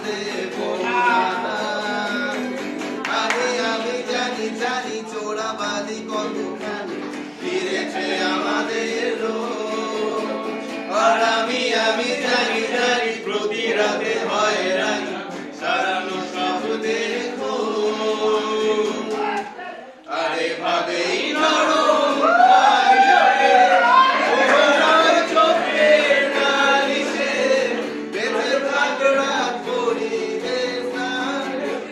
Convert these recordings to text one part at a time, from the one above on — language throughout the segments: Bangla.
দেব না। আমি জানি জানি চোরাবালি কতখানি ফিরেছে আমাদের রোজ। আর আমি জানি জানি প্রতি রাতে হয় রানী সারানো সব দেখো। আরে ভাবেই নরম চোখে নালিশে বেঁচে থাকরা পরিবেশ না,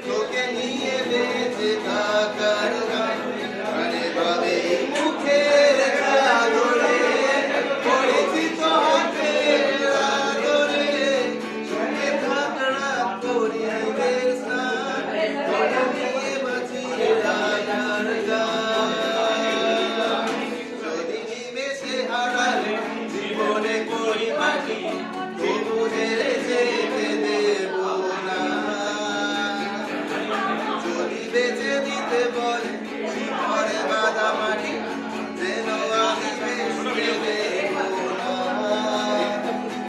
তোকে নিয়ে বেঁচে থাকার গান। আরে ভাবেই মুখের চাদরে পরিচিত হাতের আদরে সঙ্গে থাকরা পরিবেশ না, তোকে নিয়ে বাঁচিয়ে রাখার গান। যদি নিমেষে হারালে জীবনে করি বাকি তবু হেরে যেতে দেব না। যদি বেঁচে দিতে বলে শিকড়ে বাঁধা মাটি যেন আমি বেঁচে